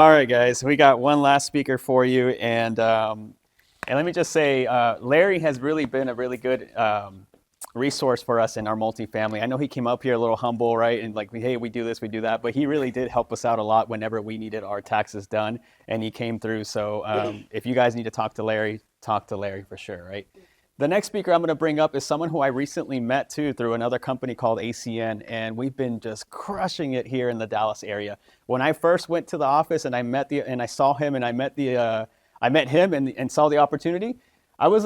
All right, guys, we got one last speaker for you, and let me just say, Larry has really been a really good resource for us in our multifamily. I know he came up here a little humble, right, and like, hey, we do this, we do that, but he really did help us out a lot whenever we needed our taxes done, and he came through. So if you guys need to talk to Larry for sure, right? The next speaker I'm going to bring up is someone who I recently met too through another company called ACN, and we've been just crushing it here in the Dallas area. When I first went to the office and I saw him and I met him and saw the opportunity, I was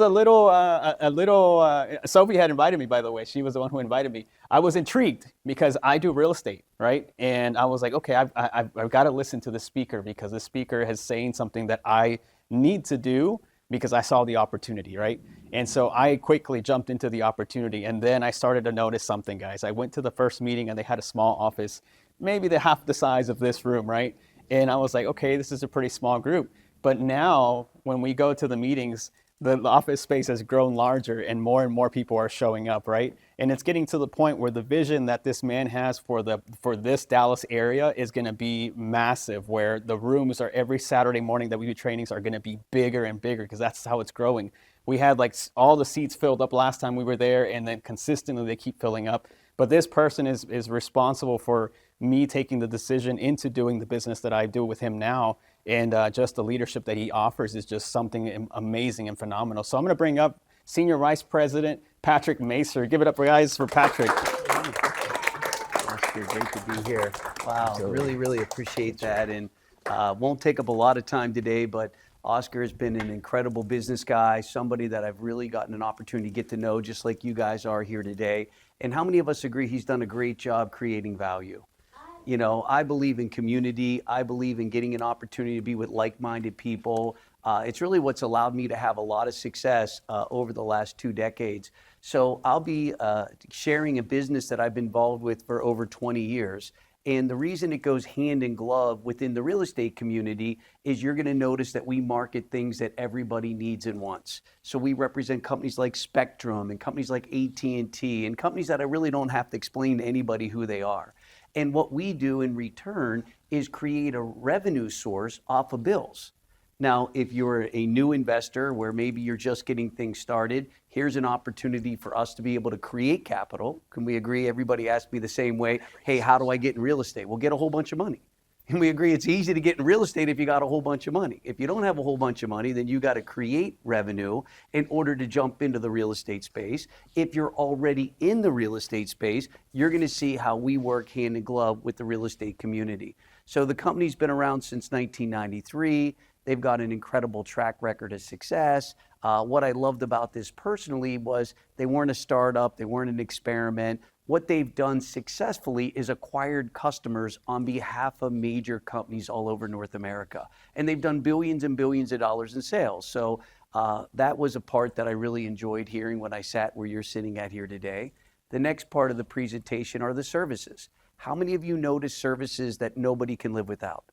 Sophie had invited me, by the way. She was the one who invited me. I was intrigued because I do real estate, right? And I was like, okay, I've got to listen to the speaker because the speaker is saying something that I need to do because I saw the opportunity, right? And so I quickly jumped into the opportunity. And then I started to notice something, guys. I went to the first meeting and they had a small office, maybe the half the size of this room, right? And I was like, okay, this is a pretty small group. But now when we go to the meetings, the office space has grown larger and more people are showing up, right? And it's getting to the point where the vision that this man has for this Dallas area is going to be massive, where the rooms are every Saturday morning that we do trainings are going to be bigger and bigger because that's how it's growing. We had like all the seats filled up last time we were there, and then consistently they keep filling up. But this person is responsible for me taking the decision into doing the business that I do with him now. And just the leadership that he offers is just something amazing and phenomenal. So I'm going to bring up Senior Vice President Patrick Macer. Give it up, guys, for Patrick. Oscar, great to be here. Wow, really appreciate that. And won't take up a lot of time today, but Oscar has been an incredible business guy, somebody that I've really gotten an opportunity to get to know, just like you guys are here today. And how many of us agree he's done a great job creating value? You know, I believe in community. I believe in getting an opportunity to be with like-minded people. It's really what's allowed me to have a lot of success over the last 2 decades. So I'll be sharing a business that I've been involved with for over 20 years. And the reason it goes hand in glove within the real estate community is you're going to notice that we market things that everybody needs and wants. So we represent companies like Spectrum and companies like AT&T and companies that I really don't have to explain to anybody who they are. And what we do in return is create a revenue source off of bills. Now, if you're a new investor where maybe you're just getting things started, here's an opportunity for us to be able to create capital. Can we agree? Everybody asks me the same way, hey, how do I get in real estate? Well, get a whole bunch of money. And we agree it's easy to get in real estate if you got a whole bunch of money. If you don't have a whole bunch of money, then you got to create revenue in order to jump into the real estate space. If you're already in the real estate space, you're going to see how we work hand in glove with the real estate community. So the company's been around since 1993. They've got an incredible track record of success. What I loved about this personally was they weren't a startup, they weren't an experiment. What they've done successfully is acquired customers on behalf of major companies all over North America. And they've done billions and billions of dollars in sales. So that was a part that I really enjoyed hearing when I sat where you're sitting at here today. The next part of the presentation are the services. How many of you notice services that nobody can live without?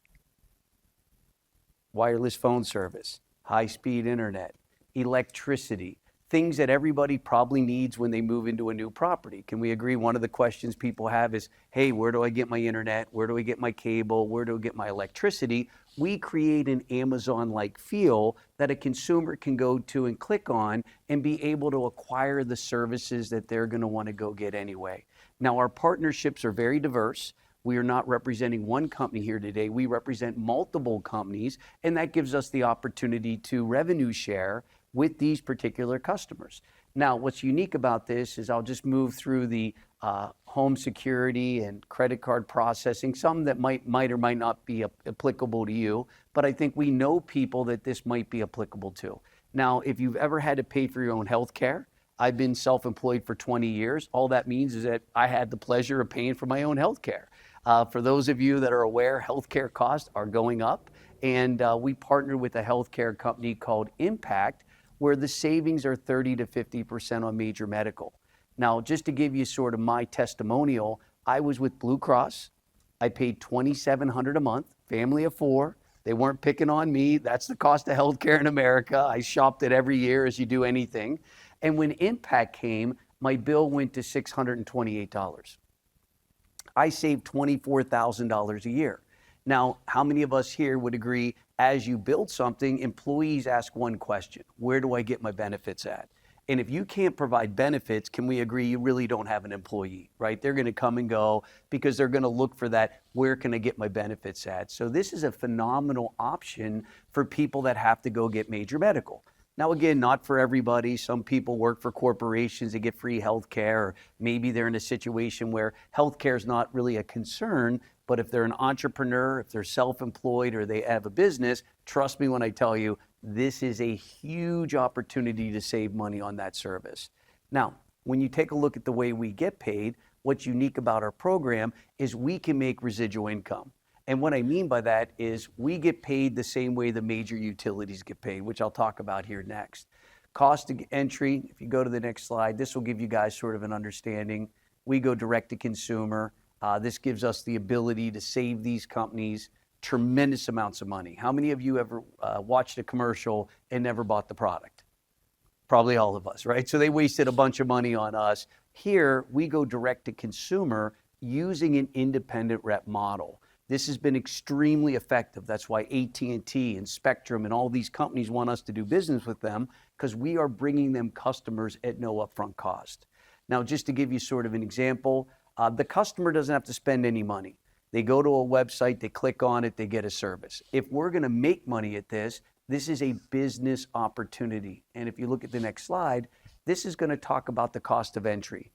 Wireless phone service, high-speed internet, electricity, things that everybody probably needs when they move into a new property. Can we agree one of the questions people have is, hey, where do I get my internet? Where do I get my cable? Where do I get my electricity? We create an Amazon-like feel that a consumer can go to and click on and be able to acquire the services that they're going to want to go get anyway. Now, our partnerships are very diverse. We are not representing one company here today. We represent multiple companies, and that gives us the opportunity to revenue share with these particular customers. Now, what's unique about this is I'll just move through the home security and credit card processing, some that might or might not be applicable to you, but I think we know people that this might be applicable to. Now, if you've ever had to pay for your own health care, I've been self-employed for 20 years. All that means is that I had the pleasure of paying for my own health care. For those of you that are aware, healthcare costs are going up, and we partnered with a healthcare company called Impact, where the savings are 30 to 50% on major medical. Now, just to give you sort of my testimonial, I was with Blue Cross. I paid $2,700 a month, family of 4. They weren't picking on me. That's the cost of healthcare in America. I shopped it every year as you do anything. And when Impact came, my bill went to $628. I saved $24,000 a year. Now, how many of us here would agree as you build something, employees ask one question: where do I get my benefits at? And if you can't provide benefits, can we agree you really don't have an employee, right? They're going to come and go because they're going to look for that, where can I get my benefits at? So this is a phenomenal option for people that have to go get major medical. Now, again, not for everybody. Some people work for corporations, they get free health care, or maybe they're in a situation where health care is not really a concern. But if they're an entrepreneur, if they're self-employed, or they have a business, trust me when I tell you, this is a huge opportunity to save money on that service. Now, when you take a look at the way we get paid, what's unique about our program is we can make residual income. And what I mean by that is we get paid the same way the major utilities get paid, which I'll talk about here next. Cost of entry, if you go to the next slide, this will give you guys sort of an understanding. We go direct to consumer. This gives us the ability to save these companies tremendous amounts of money. How many of you ever watched a commercial and never bought the product? Probably all of us, right? So they wasted a bunch of money on us. Here, we go direct to consumer using an independent rep model. This has been extremely effective. That's why AT&T and Spectrum and all these companies want us to do business with them, because we are bringing them customers at no upfront cost. Now, just to give you sort of an example, the customer doesn't have to spend any money. They go to a website, they click on it, they get a service. If we're going to make money at this, this is a business opportunity. And if you look at the next slide, this is going to talk about the cost of entry.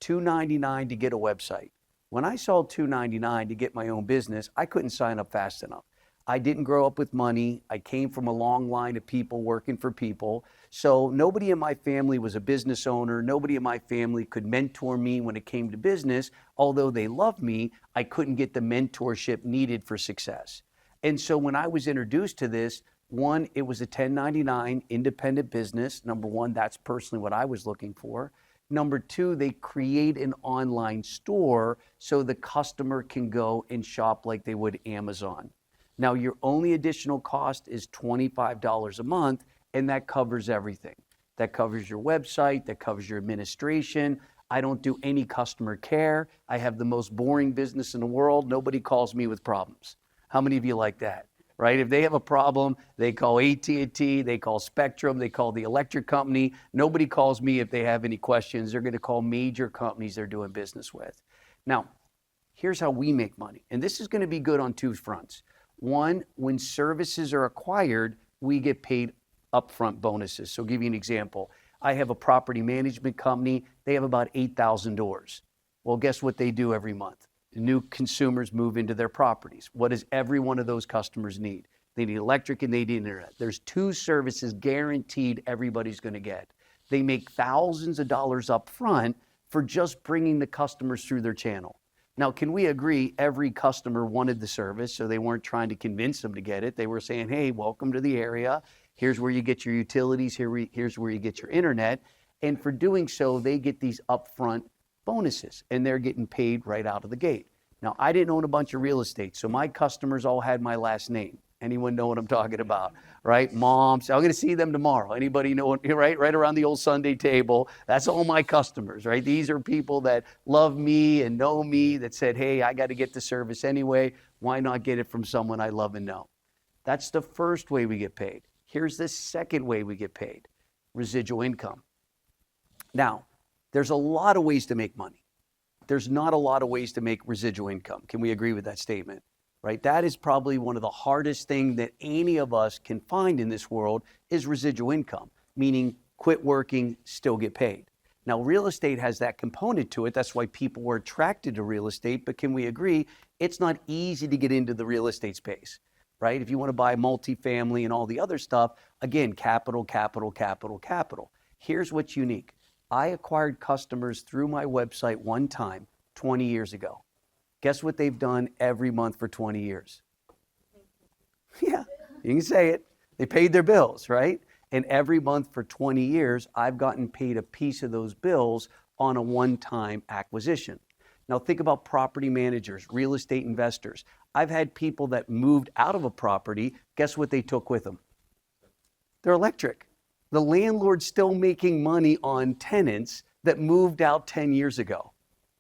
$2.99 to get a website. When I saw $2.99 to get my own business, I couldn't sign up fast enough. I didn't grow up with money. I came from a long line of people working for people. So nobody in my family was a business owner. Nobody in my family could mentor me when it came to business. Although they loved me, I couldn't get the mentorship needed for success. And so when I was introduced to this, one, it was a 1099 independent business. Number one, that's personally what I was looking for. Number two, they create an online store so the customer can go and shop like they would Amazon. Now, your only additional cost is $25 a month, and that covers everything. That covers your website, that covers your administration. I don't do any customer care. I have the most boring business in the world. Nobody calls me with problems. How many of you like that? Right? If they have a problem, they call AT&T, they call Spectrum, they call the electric company. Nobody calls me if they have any questions. They're going to call major companies they're doing business with. Now, here's how we make money. And this is going to be good on two fronts. One, when services are acquired, we get paid upfront bonuses. So I'll give you an example. I have a property management company. They have about 8,000 doors. Well, guess what they do every month? New consumers move into their properties. What does every one of those customers need? They need electric and they need internet. There's two services guaranteed everybody's going to get. They make thousands of dollars up front for just bringing the customers through their channel. Now, can we agree every customer wanted the service, so they weren't trying to convince them to get it. They were saying, hey, welcome to the area. Here's where you get your utilities. Here's where you get your internet. And for doing so, they get these upfront bonuses, and they're getting paid right out of the gate. Now, I didn't own a bunch of real estate, so my customers all had my last name. Anyone know what I'm talking about, right? Moms, I'm going to see them tomorrow. Anybody know, right around the old Sunday table? That's all my customers, right? These are people that love me and know me, that said, hey, I got to get the service anyway. Why not get it from someone I love and know? That's the first way we get paid. Here's the second way we get paid: residual income. Now, there's a lot of ways to make money. There's not a lot of ways to make residual income. Can we agree with that statement? Right? That is probably one of the hardest things that any of us can find in this world is residual income, meaning quit working, still get paid. Now, real estate has that component to it. That's why people were attracted to real estate. But can we agree, it's not easy to get into the real estate space, right? If you want to buy multifamily and all the other stuff, again, capital, capital, capital, capital. Here's what's unique. I acquired customers through my website one time 20 years ago. Guess what they've done every month for 20 years? Yeah, you can say it. They paid their bills, right? And every month for 20 years, I've gotten paid a piece of those bills on a one-time acquisition. Now think about property managers, real estate investors. I've had people that moved out of a property. Guess what they took with them? Their electric. The landlord's still making money on tenants that moved out 10 years ago.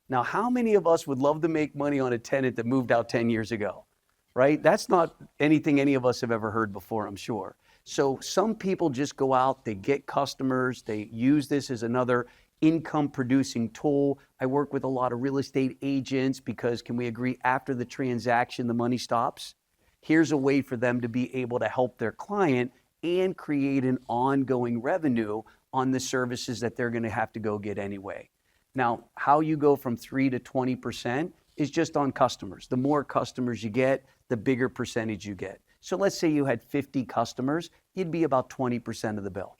Now, how many of us would love to make money on a tenant that moved out 10 years ago? right? That's not anything any of us have ever heard before, I'm sure. So some people just go out, they get customers, they use this as another income producing tool. I work with a lot of real estate agents because can we agree after the transaction, the money stops? Here's a way for them to be able to help their client and create an ongoing revenue on the services that they're going to have to go get anyway. Now, how you go from 3 to 20% is just on customers. The more customers you get, the bigger percentage you get. So let's say you had 50 customers, you'd be about 20% of the bill.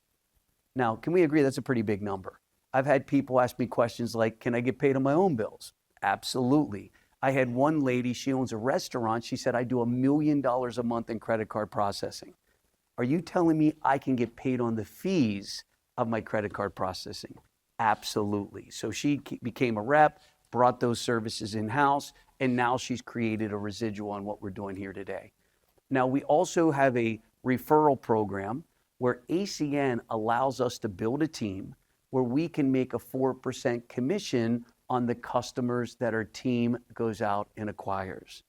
Now, can we agree that's a pretty big number? I've had people ask me questions like, can I get paid on my own bills? Absolutely. I had one lady, she owns a restaurant. She said, I do $1 million a month in credit card processing. Are you telling me I can get paid on the fees of my credit card processing? Absolutely. So she became a rep, brought those services in-house, and now she's created a residual on what we're doing here today. Now, we also have a referral program where ACN allows us to build a team where we can make a 4% commission on the customers that our team goes out and acquires.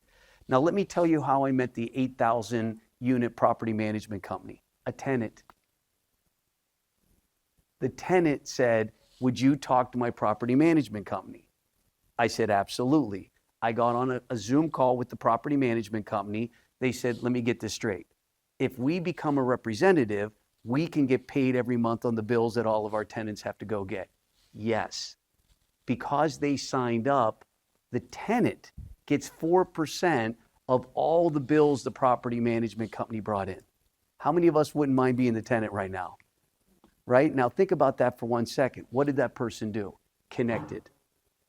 Now, let me tell you how I met the 8,000 unit property management company, a tenant. The tenant said, would you talk to my property management company? I said, absolutely. I got on a Zoom call with the property management company. They said, let me get this straight. If we become a representative, we can get paid every month on the bills that all of our tenants have to go get. Yes. Because they signed up, the tenant gets 4% of all the bills the property management company brought in. How many of us wouldn't mind being the tenant right now? Right? Now think about that for 1 second. What did that person do? Connected.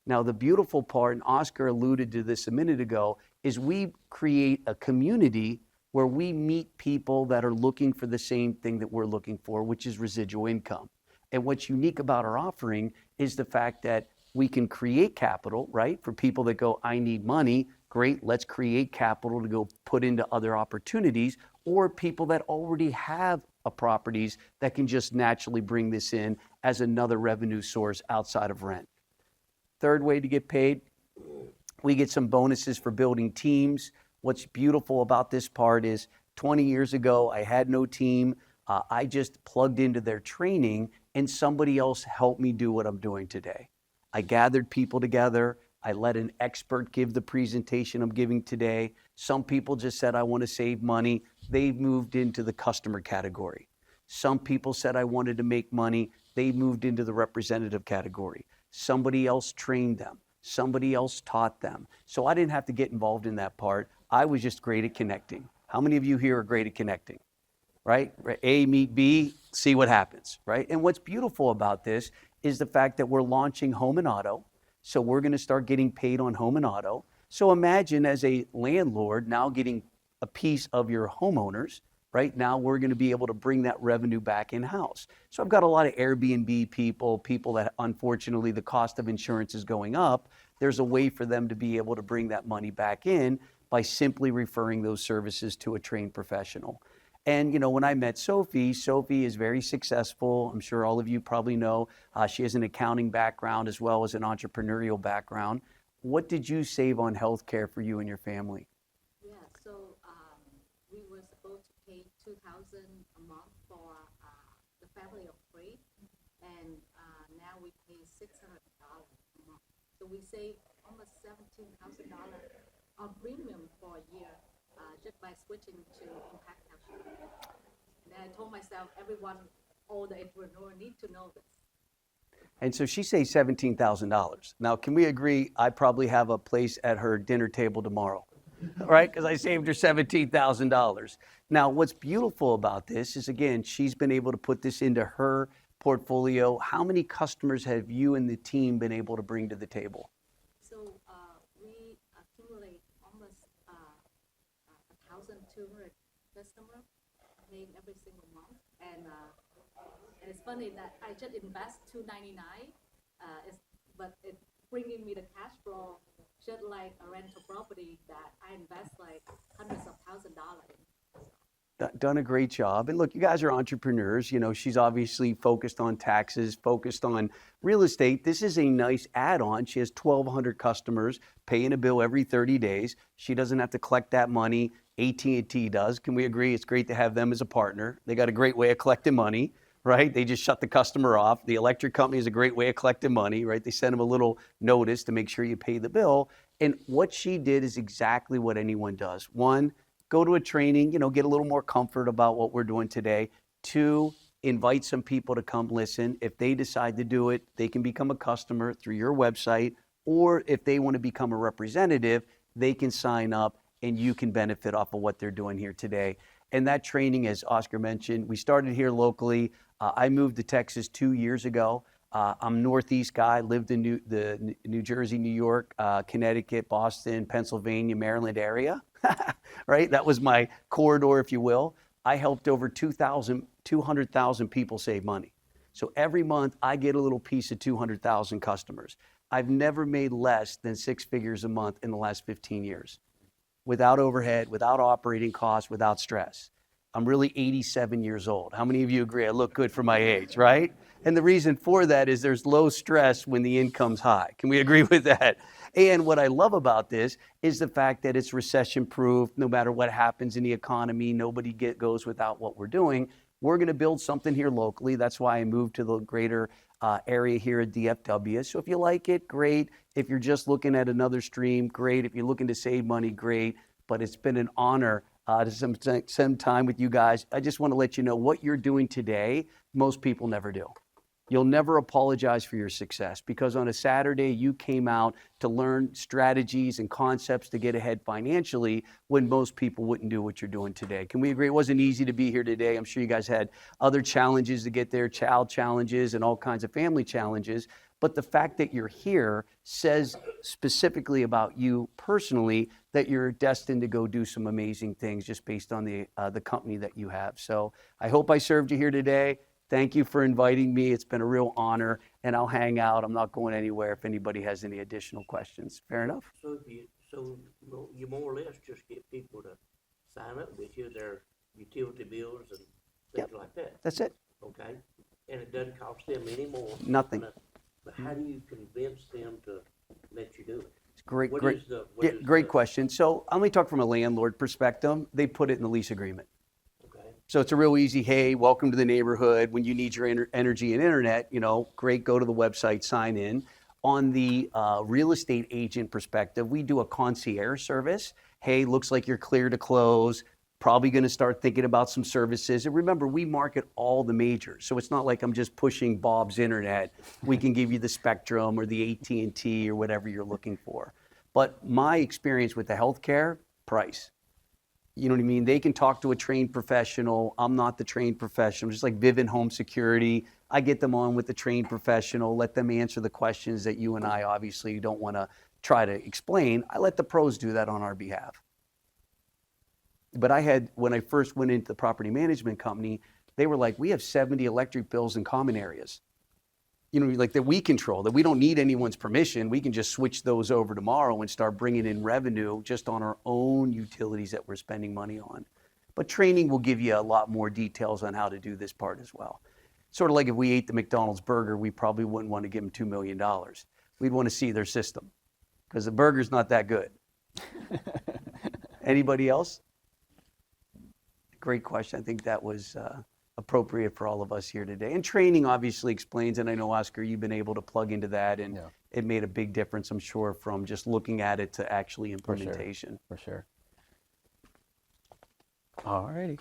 Now the beautiful part, and Oscar alluded to this a minute ago, is we create a community where we meet people that are looking for the same thing that we're looking for, which is residual income. And what's unique about our offering is the fact that we can create capital, right? For people that go, I need money, great, let's create capital to go put into other opportunities, or people that already have a properties that can just naturally bring this in as another revenue source outside of rent. Third way to get paid, we get some bonuses for building teams. What's beautiful about this part is 20 years ago, I had no team. I just plugged into their training and somebody else helped me do what I'm doing today. I gathered people together. I let an expert give the presentation I'm giving today. Some people just said, I want to save money. They moved into the customer category. Some people said, I wanted to make money. They moved into the representative category. Somebody else trained them. Somebody else taught them. So I didn't have to get involved in that part. I was just great at connecting. How many of you here are great at connecting? Right? A meet B, see what happens, right? And what's beautiful about this is the fact that we're launching home and auto. So we're going to start getting paid on home and auto. So imagine as a landlord now getting a piece of your homeowners, right? Now we're going to be able to bring that revenue back in-house. So I've got a lot of Airbnb people that unfortunately the cost of insurance is going up. There's a way for them to be able to bring that money back in by simply referring those services to a trained professional. And, you know, when I met Sophie is very successful. I'm sure all of you probably know. She has an accounting background as well as an entrepreneurial background. What did you save on healthcare for you and your family? Yeah, so we were supposed to pay $2,000 a month for the family of 3, and now we pay $600 a month. So we save almost $17,000 on premium for a year just by switching to Impact Health. And I told myself, everyone, all the entrepreneurs need to know this. And so she saved $17,000. Now, can we agree I probably have a place at her dinner table tomorrow, right? Because I saved her $17,000. Now, what's beautiful about this is, again, she's been able to put this into her portfolio. How many customers have you and the team been able to bring to the table? So we accumulate almost 1,200 customers paying every single month. And it's funny that I just invest $299, but it's bringing me the cash flow just like a rental property that I invest like hundreds of $1,000s in. done a great job. And look, you guys are entrepreneurs. You know, she's obviously focused on taxes, focused on real estate. This is a nice add-on. She has 1,200 customers paying a bill every 30 days. She doesn't have to collect that money. AT&T does. Can we agree? It's great to have them as a partner. They got a great way of collecting money, right? They just shut the customer off. The electric company is a great way of collecting money, right? They send them a little notice to make sure you pay the bill. And what she did is exactly what anyone does. One, go to a training, you know, get a little more comfort about what we're doing today. Two, invite some people to come listen. If they decide to do it, they can become a customer through your website, or if they want to become a representative, they can sign up and you can benefit off of what they're doing here today. And that training, as Oscar mentioned, we started here locally. I moved to Texas 2 years ago. I'm a Northeast guy, lived in New Jersey, New York, Connecticut, Boston, Pennsylvania, Maryland area, right? That was my corridor, if you will. I helped over 200,000 people save money. So every month I get a little piece of 200,000 customers. I've never made less than 6 figures a month in the last 15 years. Without overhead, without operating costs, without stress. I'm really 87 years old. How many of you agree I look good for my age, right? And the reason for that is there's low stress when the income's high. Can we agree with that? And what I love about this is the fact that it's recession-proof. No matter what happens in the economy, nobody goes without what we're doing. We're going to build something here locally. That's why I moved to the greater area here at DFW. So if you like it, great. If you're just looking at another stream, great. If you're looking to save money, great. But it's been an honor to spend time with you guys. I just want to let you know what you're doing today, most people never do. You'll never apologize for your success because on a Saturday, you came out to learn strategies and concepts to get ahead financially when most people wouldn't do what you're doing today. Can we agree? It wasn't easy to be here today. I'm sure you guys had other challenges to get there, child challenges and all kinds of family challenges. But the fact that you're here says specifically about you personally that you're destined to go do some amazing things just based on the company that you have. So I hope I served you here today. Thank you for inviting me. It's been a real honor, and I'll hang out. I'm not going anywhere if anybody has any additional questions. Fair enough? So you more or less just get people to sign up with you, their utility bills and things like that. That's it. Okay, and it doesn't cost them any more. Nothing. But how do you convince them to let you do it? It's great Great question. So I'm going to talk from a landlord perspective. They put it in the lease agreement. Okay. So it's a real easy, hey, welcome to the neighborhood. When you need your energy and internet, you know, great, go to the website, sign in. On the real estate agent perspective, we do a concierge service. Hey, looks like you're clear to close. Probably going to start thinking about some services. And remember, we market all the majors. So it's not like I'm just pushing Bob's internet. We can give you the Spectrum or the AT&T or whatever you're looking for. But my experience with the healthcare, price. You know what I mean? They can talk to a trained professional. I'm not the trained professional. Just like Vivint Home Security, I get them on with the trained professional, let them answer the questions that you and I obviously don't want to try to explain. I let the pros do that on our behalf. But when I first went into the property management company, they were like, we have 70 electric bills in common areas. You know, like that we control, that we don't need anyone's permission. We can just switch those over tomorrow and start bringing in revenue just on our own utilities that we're spending money on. But training will give you a lot more details on how to do this part as well. Sort of like if we ate the McDonald's burger, we probably wouldn't want to give them $2 million. We'd want to see their system because the burger's not that good. Anybody else? Great question. I think that was appropriate for all of us here today. And training obviously explains, and I know, Oscar, you've been able to plug into that, and it made a big difference, I'm sure, from just looking at it to actually implementation. For sure. All righty.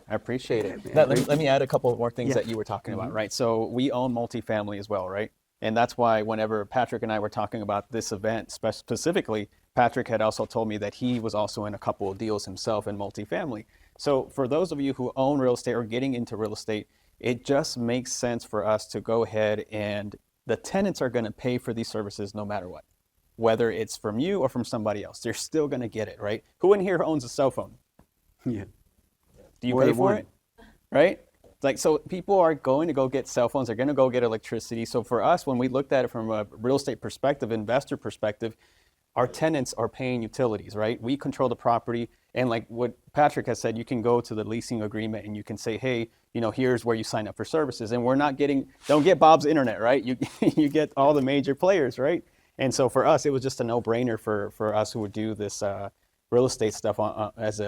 I appreciate it. Yeah, Let me add a couple more things that you were talking about, right? So we own multifamily as well, right? And that's why whenever Patrick and I were talking about this event specifically, Patrick had also told me that he was also in a couple of deals himself in multifamily. So for those of you who own real estate or getting into real estate, it just makes sense for us to go ahead and the tenants are going to pay for these services no matter what. Whether it's from you or from somebody else, they're still going to get it, right? Who in here owns a cell phone? Yeah. Do you pay for it? Right? Like, so people are going to go get cell phones, they're going to go get electricity. So for us, when we looked at it from a real estate perspective, investor perspective, our tenants are paying utilities, right? We control the property. And like what Patrick has said, you can go to the leasing agreement and you can say, hey, here's where you sign up for services. And we're not don't get Bob's Internet, right? You, you get all the major players, right? And so for us, it was just a no-brainer for us who would do this real estate stuff as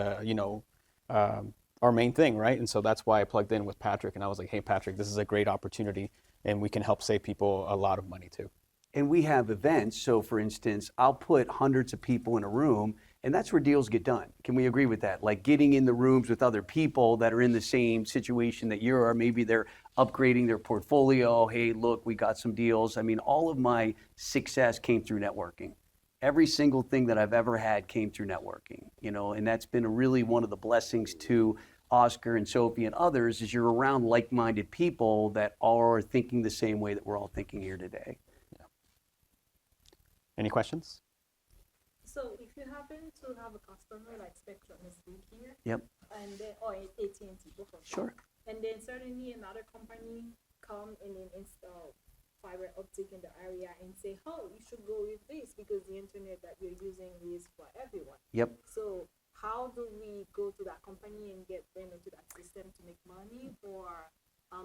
our main thing, right? And so that's why I plugged in with Patrick and I was like, hey, Patrick, this is a great opportunity and we can help save people a lot of money too. And we have events. So for instance, I'll put hundreds of people in a room and that's where deals get done. Can we agree with that? Like getting in the rooms with other people that are in the same situation that you are. Maybe they're upgrading their portfolio. Hey, look, we got some deals. I mean, all of my success came through networking. Every single thing that I've ever had came through networking, and that's been really one of the blessings to Oscar and Sophie and others is you're around like-minded people that are thinking the same way that we're all thinking here today. Any questions? So if you happen to have a customer like Spectrum is big here, Yep. and then or AT&T, both of them, Sure. and then suddenly another company come and then install fiber optic in the area and say, oh, you should go with this because the internet that you're using is for everyone. Yep. So how do we go to that company and get them into that system to make money, or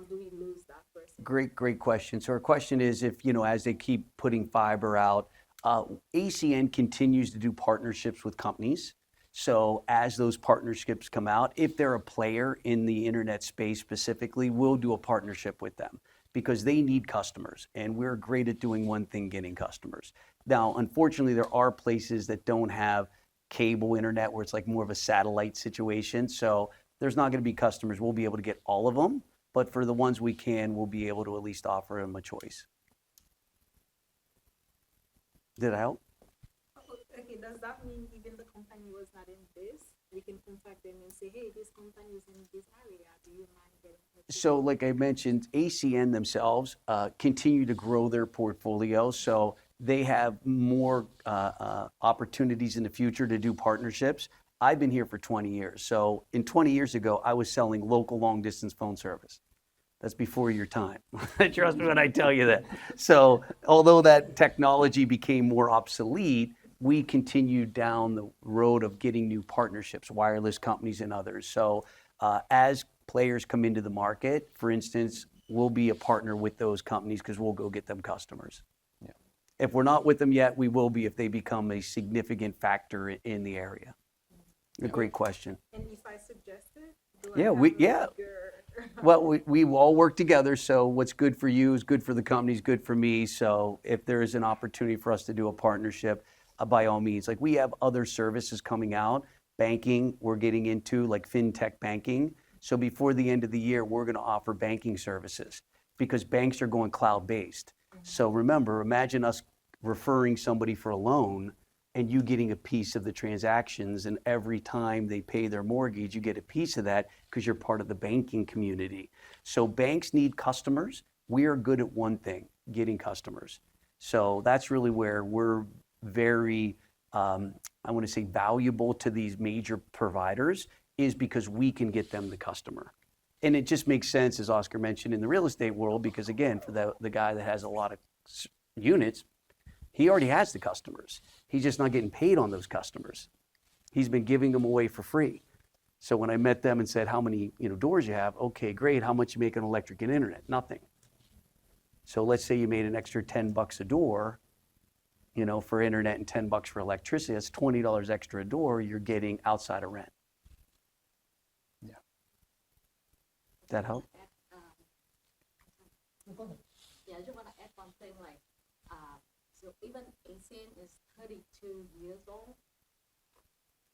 do we lose that person? Great question. So our question is if, as they keep putting fiber out, ACN continues to do partnerships with companies. So as those partnerships come out, if they're a player in the internet space specifically, we'll do a partnership with them because they need customers and we're great at doing one thing, getting customers. Now, unfortunately, there are places that don't have cable internet where it's like more of a satellite situation. So there's not going to be customers. We'll be able to get all of them, but for the ones we can, we'll be able to at least offer them a choice. Did I help? Okay, does that mean even the company was not in this, we can contact them and say, hey, this company is in this area, do you mind getting in touch with So like I mentioned, ACN themselves continue to grow their portfolio. So they have more opportunities in the future to do partnerships. I've been here for 20 years. So in 20 years ago, I was selling local long distance phone service. That's before your time. Trust me when I tell you that. So although that technology became more obsolete, we continued down the road of getting new partnerships, wireless companies and others. So as players come into the market, for instance, we'll be a partner with those companies because we'll go get them customers. Yeah. If we're not with them yet, we will be if they become a significant factor in the area. A great question. And if I suggest it, do Yeah, I have a bigger... Well, we all work together, so what's good for you is good for the company, is good for me. So if there is an opportunity for us to do a partnership, by all means. Like we have other services coming out, banking we're getting into, like fintech banking. So before the end of the year, we're going to offer banking services because banks are going cloud-based. So remember, imagine us referring somebody for a loan and you getting a piece of the transactions, and every time they pay their mortgage, you get a piece of that because you're part of the banking community. So banks need customers. We are good at one thing, getting customers. So that's really where we're very, I want to say valuable to these major providers is because we can get them the customer. And it just makes sense, as Oscar mentioned, in the real estate world, because again, for the guy that has a lot of units, he already has the customers. He's just not getting paid on those customers. He's been giving them away for free. So when I met them and said, how many doors you have? Okay, great. How much you make on electric and internet? Nothing. So let's say you made an extra $10 a door, for internet and $10 for electricity. That's $20 extra a door you're getting outside of rent. Yeah. That help? Yeah, I just want to add one thing, so even ACN is 32 years old.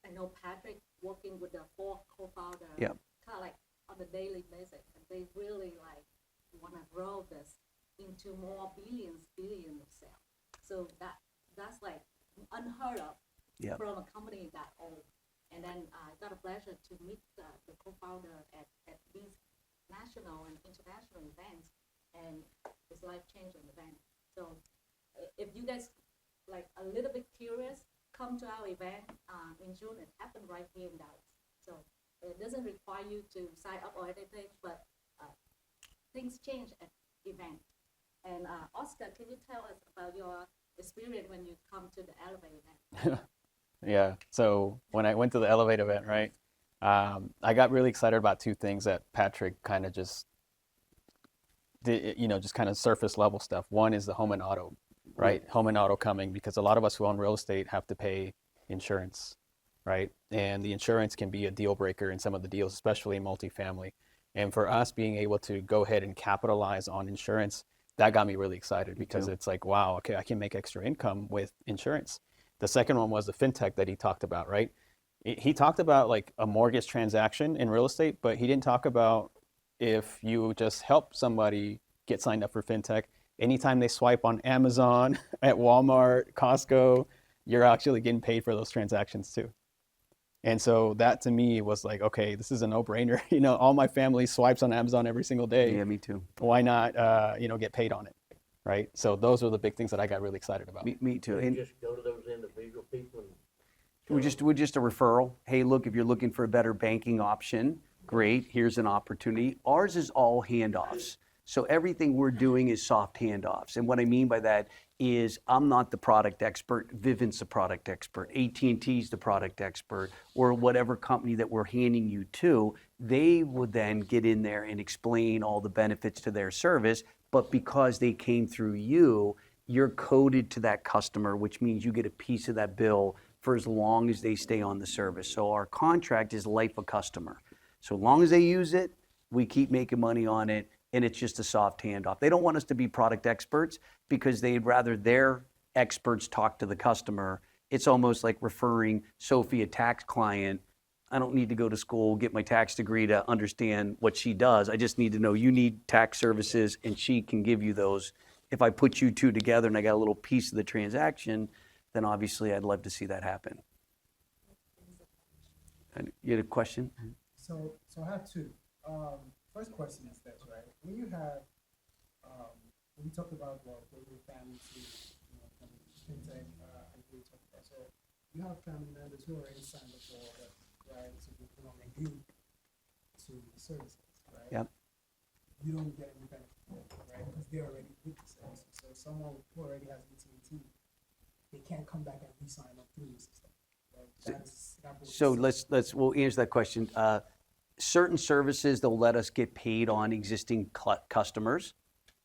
I know Patrick working with the four co-founder, Yep. kind of like on a daily basis, and they really want to grow this into more billions of sales. So that's like unheard of Yep. from a company that old. And then I got a pleasure to meet the co-founder at these national and international events, and it's life-changing event. So if you guys a little bit curious, come to our event in June. It happened right here in Dallas. So it doesn't require you to sign up or anything, but things change at event. And Oscar, can you tell us about your experience when you come to the elevator. Yeah. So when I went to the Elevate event, right, I got really excited about two things that Patrick kind of just did, just kind of surface level stuff. One is the home and auto, right? Home and auto coming because a lot of us who own real estate have to pay insurance, right? And the insurance can be a deal breaker in some of the deals, especially in multifamily. And for us being able to go ahead and capitalize on insurance, that got me really excited because it's like, wow, okay, I can make extra income with insurance. The second one was the fintech that he talked about, right? He talked about like a mortgage transaction in real estate, but he didn't talk about if you just help somebody get signed up for fintech, anytime they swipe on Amazon, at Walmart, Costco, you're actually getting paid for those transactions too. And so that to me was like, okay, this is a no-brainer. All my family swipes on Amazon every single day. Yeah, me too. Why not, get paid on it, right? So those are the big things that I got really excited about. Me too. You And just go to those individual people and we're just a referral. Hey, look, if you're looking for a better banking option, great, here's an opportunity. Ours is all handoffs. So everything we're doing is soft handoffs. And what I mean by that is I'm not the product expert, Vivint's the product expert, AT&T's the product expert, or whatever company that we're handing you to, they would then get in there and explain all the benefits to their service. But because they came through you, you're coded to that customer, which means you get a piece of that bill for as long as they stay on the service. So our contract is life of customer. So long as they use it, we keep making money on it, and it's just a soft handoff. They don't want us to be product experts because they'd rather their experts talk to the customer. It's almost like referring Sophie, a tax client. I don't need to go to school, get my tax degree to understand what she does. I just need to know you need tax services, and she can give you those. If I put you two together and I got a little piece of the transaction, then obviously I'd love to see that happen. And you had a question? So I have two. First question is this, right? When you have, when you talk about building family to, from fintech, I agree with that. So you have family members who are already signed up for that, right? So you can only agree to the services, right? Yep. You don't get any benefit, right? Because they're already with the services. So someone who already has AT&T, they can't come back and re-sign up through the system. Right? So we'll answer that question. Certain services, they'll let us get paid on existing customers,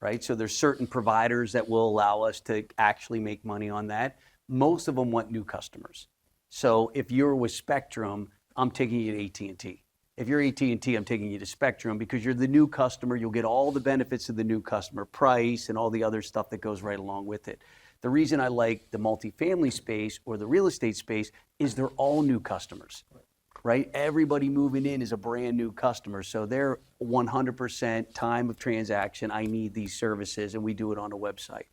right? So there's certain providers that will allow us to actually make money on that. Most of them want new customers. So if you're with Spectrum, I'm taking you to AT&T. If you're AT&T, I'm taking you to Spectrum because you're the new customer. You'll get all the benefits of the new customer, price, and all the other stuff that goes right along with it. The reason I like the multifamily space or the real estate space is they're all new customers, right? Everybody moving in is a brand new customer. So they're 100% time of transaction. I need these services, and we do it on a website.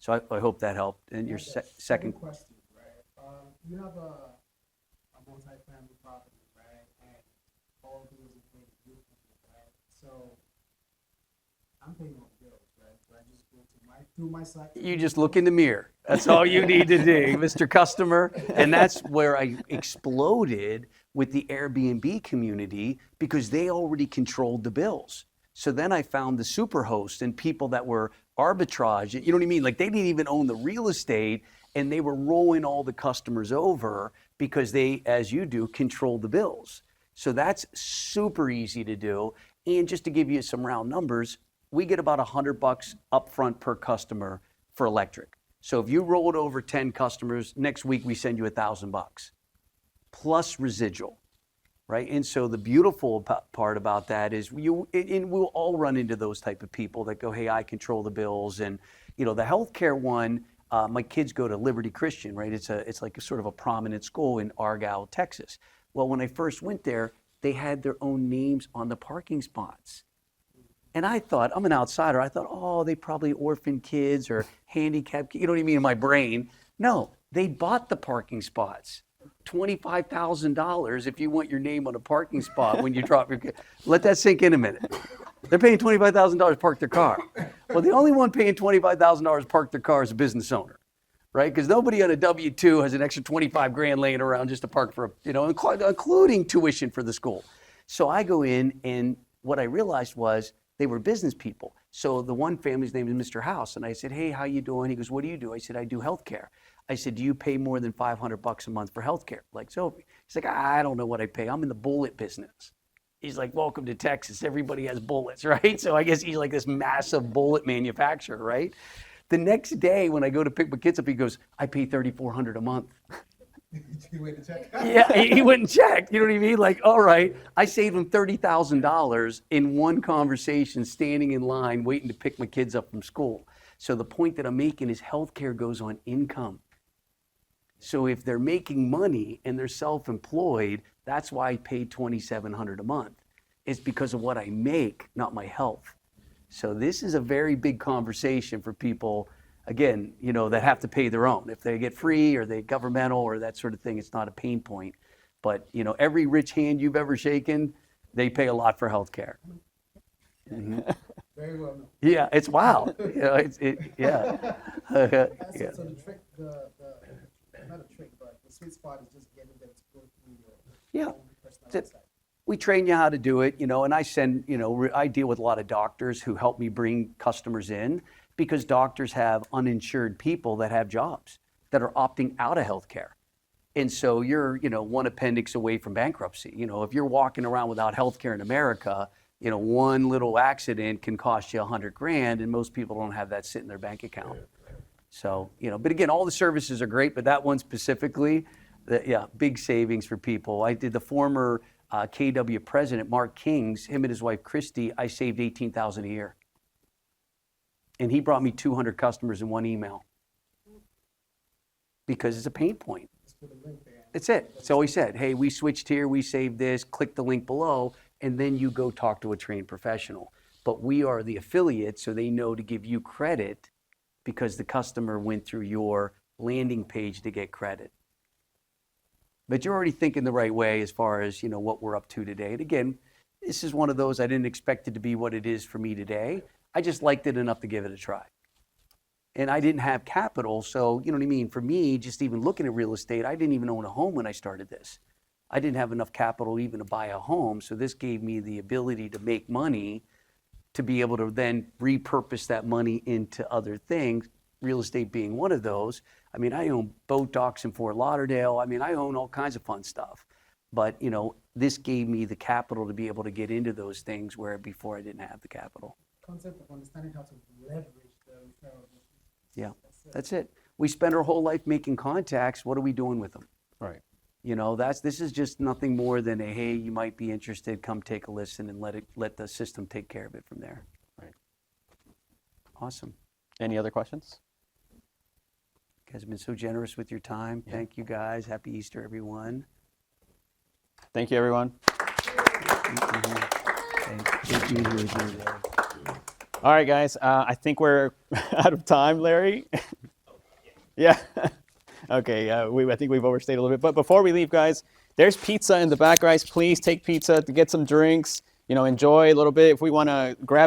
So I hope that helped. And your second question, right? You have a multi-family property, right? And all bills are paid right? So I'm paying all the bills, right? So I just go to through my site. You just look in the mirror. That's all you need to do, Mr. Customer. And that's where I exploded with the Airbnb community because they already controlled the bills. So then I found the superhost and people that were arbitrage. You know what I mean? Like they didn't even own the real estate and they were rolling all the customers over because they, as you do, control the bills. So that's super easy to do. And just to give you some round numbers, we get about $100 upfront per customer for electric. So if you rolled over 10 customers, next week we send you $1,000 plus residual, right? And so the beautiful part about that is and we'll all run into those type of people that go, hey, I control the bills. And the healthcare one, my kids go to Liberty Christian, right? It's like a sort of a prominent school in Argyle, Texas. Well, when I first went there, they had their own names on the parking spots. And I thought, I'm an outsider. I thought, oh, they probably orphan kids or handicapped kids. You know what I mean in my brain? No, they bought the parking spots. $25,000 if you want your name on a parking spot when you drop your kid. Let that sink in a minute. They're paying $25,000 to park their car. Well, the only one paying $25,000 to park their car is a business owner, right? Because nobody on a W-2 has an extra 25 grand laying around just to park for, including tuition for the school. So I go in and what I realized was they were business people. So the one family's name is Mr. House. And I said, hey, how you doing? He goes, what do you do? I said, I do healthcare. I said, do you pay more than $500 a month for healthcare? Like, so he's like, I don't know what I pay. I'm in the bullet business. He's like, welcome to Texas. Everybody has bullets, right? So I guess he's like this massive bullet manufacturer, right? The next day when I go to pick my kids up, he goes, I pay $3,400 a month. You wait to check. Yeah, he went and checked. You know what I mean? Like, all right, I saved him $30,000 in one conversation, standing in line, waiting to pick my kids up from school. So the point that I'm making is healthcare goes on income. So if they're making money and they're self-employed, that's why I pay $2,700 a month. It's because of what I make, not my health. So this is a very big conversation for people, again, you know, that have to pay their own. If they get free or they governmental or that sort of thing, it's not a pain point. But, you know, every rich hand you've ever shaken, they pay a lot for healthcare. Mm-hmm. Very well known. Yeah, it's wow. You know, yeah. So Yeah. the trick, not a trick, but the sweet spot is just getting them to go through your Yeah. own personal That's it. website. We train you how to do it, you know, and I send, you know, I deal with a lot of doctors who help me bring customers in because doctors have uninsured people that have jobs that are opting out of healthcare. And so you're, you know, one appendix away from bankruptcy. You know, if you're walking around without healthcare in America, you know, one little accident can cost you $100,000, and most people don't have that sit in their bank account. So, you know, but again, all the services are great, but that one specifically, yeah, big savings for people. I did the former KW president, Mark King's, him and his wife, Christy, I saved $18,000 a year. And he brought me 200 customers in one email because it's a pain point. Just put a link there. That's it. So he said, hey, we switched here, we saved this, click the link below, and then you go talk to a trained professional. But we are the affiliate, so they know to give you credit because the customer went through your landing page to get credit. But you're already thinking the right way as far as, you know, what we're up to today. And again, this is one of those I didn't expect it to be what it is for me today. I just liked it enough to give it a try. And I didn't have capital, so, you know what I mean? For me, just even looking at real estate, I didn't even own a home when I started this. I didn't have enough capital even to buy a home, so this gave me the ability to make money to be able to then repurpose that money into other things, real estate being one of those. I mean, I own boat docks in Fort Lauderdale. I mean, I own all kinds of fun stuff. But, you know, this gave me the capital to be able to get into those things where before I didn't have the capital. Concept of understanding how to leverage the referral business. Yeah, that's it. We spend our whole life making contacts. What are we doing with them? Right. You know, this is just nothing more than a, hey, you might be interested, come take a listen and let the system take care of it from there. Right. Awesome. Any other questions? You guys have been so generous with your time. Yeah. Thank you guys. Happy Easter, everyone. Thank you, everyone. Thank you. All right, guys. I think we're out of time, Larry. Yeah. Okay. I think we've overstayed a little bit. But before we leave, guys, there's pizza in the back, guys. Please take pizza to get some drinks. You know, enjoy a little bit. If we want to grab